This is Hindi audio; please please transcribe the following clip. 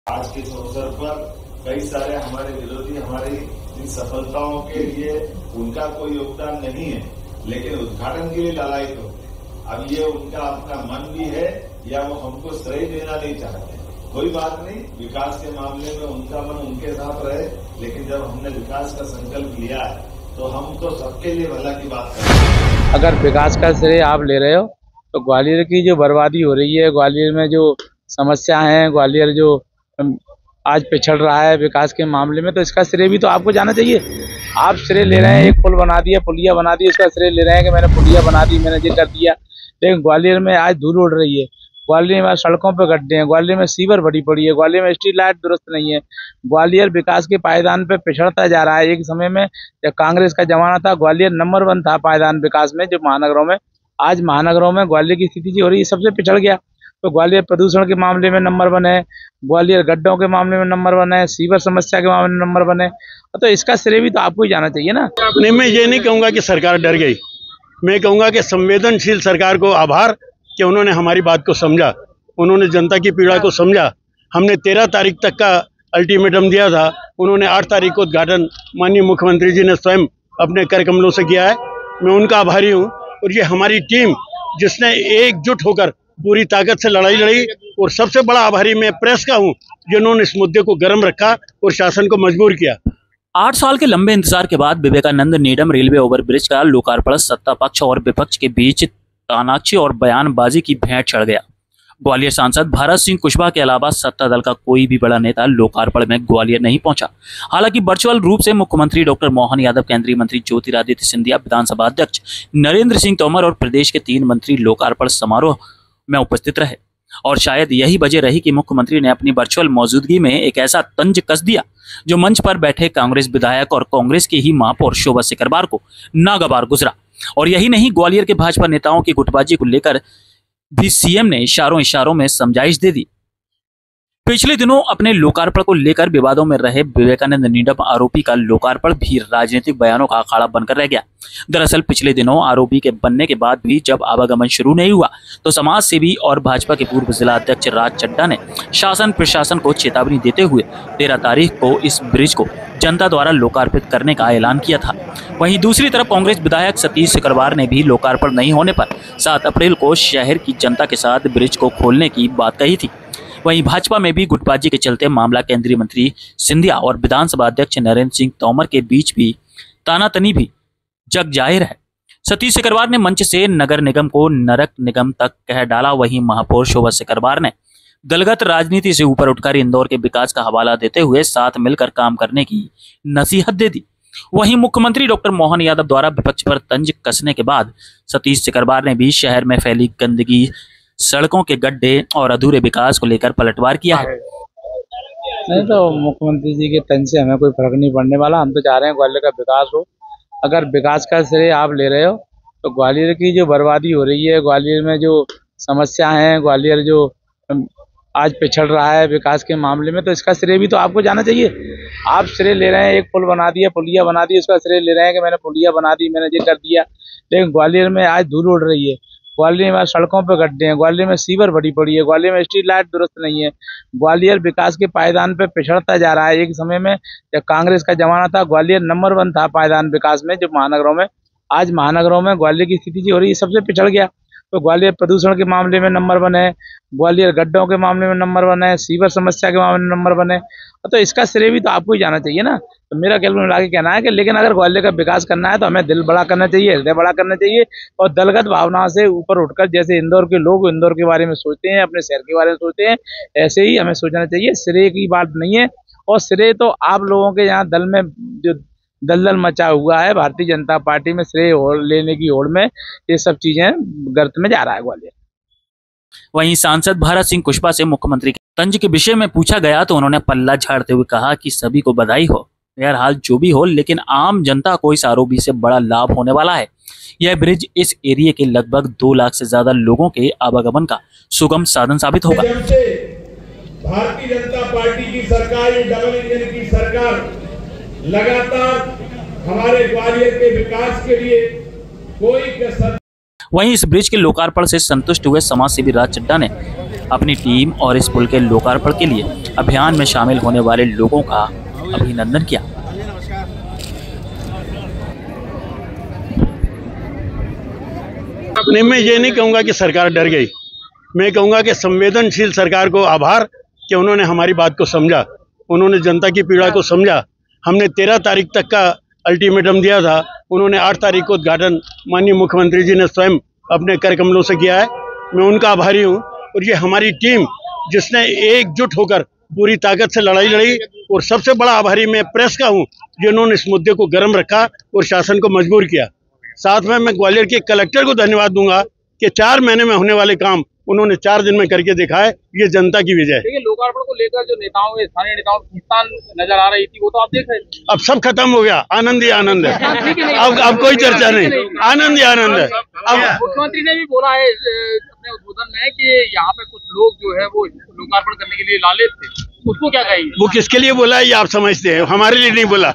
आज के अवसर पर कई सारे हमारे विरोधी हमारी इन सफलताओं के लिए उनका कोई योगदान नहीं है, लेकिन उद्घाटन के लिए लालायित हो। अब ये उनका अपना मन भी है या वो हमको श्रेय देना नहीं चाहते। कोई बात नहीं, विकास के मामले में उनका मन उनके साथ रहे, लेकिन जब हमने विकास का संकल्प लिया है तो हम तो सबके लिए भला की बात कर रहे हैं। अगर विकास का श्रेय आप ले रहे हो तो ग्वालियर की जो बर्बादी हो रही है, ग्वालियर में जो समस्या है, ग्वालियर जो आज पिछड़ रहा है विकास के मामले में, तो इसका श्रेय भी तो आपको जाना चाहिए। आप श्रेय ले रहे हैं, एक पुल बना दिया, पुलिया बना दी, इसका श्रेय ले रहे हैं कि मैंने पुलिया बना दी, मैंने ये कर दिया। लेकिन ग्वालियर में आज धूल उड़ रही है, ग्वालियर में सड़कों पर गड्ढे हैं, ग्वालियर में सीवर भरी पड़ी है, ग्वालियर में स्ट्रीट लाइट दुरुस्त नहीं है। ग्वालियर विकास के पायदान पे पिछड़ता जा रहा है। एक समय में जब कांग्रेस का जमाना था, ग्वालियर नंबर 1 था पायदान विकास में, जो महानगरों में। आज महानगरों में ग्वालियर की स्थिति जो हो रही है, सबसे पिछड़ गया। तो ग्वालियर प्रदूषण के मामले में नंबर 1 है, ग्वालियर गड्ढों के मामले में नंबर 1 है, सीवर समस्या के मामले में नंबर 1 है। तो इसका श्रेय भी तो आपको ही जाना चाहिए ना। नहीं, मैं ये नहीं कहूँगा कि सरकार डर गई, मैं कहूँगा कि संवेदनशील सरकार को आभार कि उन्होंने हमारी बात को समझा, उन्होंने जनता की पीड़ा को समझा। हमने 13 तारीख तक का अल्टीमेटम दिया था, उन्होंने 8 तारीख को उद्घाटन माननीय मुख्यमंत्री जी ने स्वयं अपने कर कमलों से किया है। मैं उनका आभारी हूँ। और ये हमारी टीम जिसने एकजुट होकर पूरी ताकत से लड़ाई लड़ी, और सबसे बड़ा आभारी मैं प्रेस का हूँ जिन्होंने इस मुद्दे को गर्म रखा और शासन को मजबूर किया। 8 साल के लंबे इंतजार के बाद विवेकानंद नीडम रेलवे ओवरब्रिज का लोकार्पण सत्ता पक्ष और विपक्ष के बीच तानाची और बयानबाजी की भेंट चढ़ गया। ग्वालियर सांसद भारत सिंह कुशवाहा के अलावा सत्ता दल का कोई भी बड़ा नेता लोकार्पण में ग्वालियर नहीं पहुंचा। हालांकि वर्चुअल रूप से मुख्यमंत्री डॉक्टर मोहन यादव, केंद्रीय मंत्री ज्योतिरादित्य सिंधिया, विधानसभा अध्यक्ष नरेंद्र सिंह तोमर और प्रदेश के 3 मंत्री लोकार्पण समारोह में उपस्थित रहे। और शायद यही वजह रही कि मुख्यमंत्री ने अपनी वर्चुअल मौजूदगी में एक ऐसा तंज कस दिया जो मंच पर बैठे कांग्रेस विधायक और कांग्रेस की ही महापौर शोभा सिकरवार को नागवार गुजरा। और यही नहीं, ग्वालियर के भाजपा नेताओं की गुटबाजी को लेकर भी सीएम ने इशारों में समझाइश दे दी। पिछले दिनों अपने लोकार्पण को लेकर विवादों में रहे विवेकानंद नीडम आरोपी का लोकार्पण भी राजनीतिक बयानों का अखाड़ा बनकर रह गया। दरअसल पिछले दिनों आरोपी के बनने के बाद भी जब आवागमन शुरू नहीं हुआ तो समाज सेवी और भाजपा के पूर्व जिला अध्यक्ष राज चड्ढा ने शासन प्रशासन को चेतावनी देते हुए 13 तारीख को इस ब्रिज को जनता द्वारा लोकार्पित करने का ऐलान किया था। वहीं दूसरी तरफ कांग्रेस विधायक सतीश सिकरवार ने भी लोकार्पण नहीं होने पर 7 अप्रैल को शहर की जनता के साथ ब्रिज को खोलने की बात कही थी। वहीं भाजपा में भी गुटबाजी के चलते मामला केंद्रीय मंत्री सिंधिया और विधानसभा अध्यक्ष नरेंद्र सिंह तोमर के बीच भी तानातनी भी जग जाहिर है। सतीश सिकरवार ने मंच से नगर निगम को नरक निगम तक कह डाला। वहीं महापौर शोभा सिकरवार ने दलगत राजनीति से ऊपर उठकर इंदौर के विकास का हवाला देते हुए साथ मिलकर काम करने की नसीहत दे दी। वहीं मुख्यमंत्री डॉक्टर मोहन यादव द्वारा विपक्ष पर तंज कसने के बाद सतीश सिकरवार ने भी शहर में फैली गंदगी, सड़कों के गड्ढे और अधूरे विकास को लेकर पलटवार किया है। नहीं तो मुख्यमंत्री जी के तंज से हमें कोई फर्क नहीं पड़ने वाला। हम तो चाह रहे हैं ग्वालियर का विकास हो। अगर विकास का श्रेय आप ले रहे हो तो ग्वालियर की जो बर्बादी हो रही है, ग्वालियर में जो समस्या है, ग्वालियर जो आज पिछड़ रहा है विकास के मामले में, तो इसका श्रेय भी तो आपको जाना चाहिए। आप श्रेय ले रहे हैं, एक पुल बना दिया, पुलिया बना दी, उसका श्रेय ले रहे हैं कि मैंने पुलिया बना दी, मैंने ये कर दिया। लेकिन ग्वालियर में आज धूल उड़ रही है, ग्वालियर में सड़कों पर गड्ढे हैं, ग्वालियर में सीवर भरी पड़ी है, ग्वालियर में स्ट्रीट लाइट दुरुस्त नहीं है। ग्वालियर विकास के पायदान पे पिछड़ता जा रहा है। एक समय में जब कांग्रेस का जमाना था, ग्वालियर नंबर 1 था पायदान विकास में, जो महानगरों में। आज महानगरों में ग्वालियर की स्थिति जो हो रही है, सबसे पिछड़ गया। तो ग्वालियर प्रदूषण के मामले में नंबर 1 है, ग्वालियर गड्ढों के मामले में नंबर 1 है, सीवर समस्या के मामले में नंबर 1 है। तो इसका श्रेय भी तो आपको ही जाना चाहिए ना। तो मेरा केवल मिला के कहना है कि लेकिन अगर ग्वालियर का विकास करना है तो हमें दिल बड़ा करना चाहिए, हृदय बड़ा करना चाहिए, और दलगत भावनाओं से ऊपर उठकर, जैसे इंदौर के लोग इंदौर के बारे में सोचते हैं, अपने शहर के बारे में सोचते हैं, ऐसे ही हमें सोचना चाहिए। श्रेय की बात नहीं है, और श्रेय तो आप लोगों के यहाँ दल में जो दलदल मचा हुआ है भारतीय जनता पार्टी में, श्रेय लेने की होड़ में ये सब चीजें गर्त में जा रहा है ग्वालियर। वहीं सांसद भारत सिंह कुशवाहा से मुख्यमंत्री के तंज के विषय में पूछा गया तो उन्होंने पल्ला झाड़ते हुए कहा कि सभी को बधाई हो, यार हाल जो भी हो, लेकिन आम जनता को इस आरोपी से बड़ा लाभ होने वाला है। यह ब्रिज इस एरिया के लगभग 2 लाख से ज्यादा लोगों के आवागमन का सुगम साधन साबित होगा। भारतीय जनता पार्टी की सरकार, डबल इंजन की सरकार लगातार हमारे ग्वालियर के विकास के लिए कोई कसर। वहीं इस ब्रिज के लोकार्पण से संतुष्ट हुए समाज सेवी राज चड्ढा ने अपनी टीम और इस पुल के लोकार्पण के लिए अभियान में शामिल होने वाले लोगों का अभिनंदन किया। नहीं, मैं ये नहीं कहूँगा कि सरकार डर गई। मैं कहूँगा कि संवेदनशील सरकार को आभार कि उन्होंने हमारी बात को समझा, उन्होंने जनता की पीड़ा को समझा। हमने 13 तारीख तक का अल्टीमेटम दिया था, उन्होंने 8 तारीख को उद्घाटन माननीय मुख्यमंत्री जी ने स्वयं अपने कर कमलों से किया है। मैं उनका आभारी हूँ। और ये हमारी टीम जिसने एकजुट होकर पूरी ताकत से लड़ाई लड़ी, और सबसे बड़ा आभारी मैं प्रेस का हूँ जिन्होंने इस मुद्दे को गर्म रखा और शासन को मजबूर किया। साथ में मैं ग्वालियर के कलेक्टर को धन्यवाद दूंगा कि 4 महीने में होने वाले काम उन्होंने 4 दिन में करके दिखाया है। ये जनता की विजय है। देखिए, लोकार्पण को लेकर जो नेताओं स्थानीय नेताओं की खींचतान नजर आ रही थी, वो तो आप देख रहे थे। अब सब खत्म हो गया, आनंद ही आनंद है। अब कोई चर्चा नहीं, आनंद ही आनंद है। अब मुख्यमंत्री ने भी बोला है अपने उद्बोधन में कि यहाँ पे कुछ लोग जो है वो लोकार्पण करने के लिए लाले थे, उसको क्या कहेंगे? वो किसके लिए बोला है ये आप समझते हैं, हमारे लिए नहीं बोला।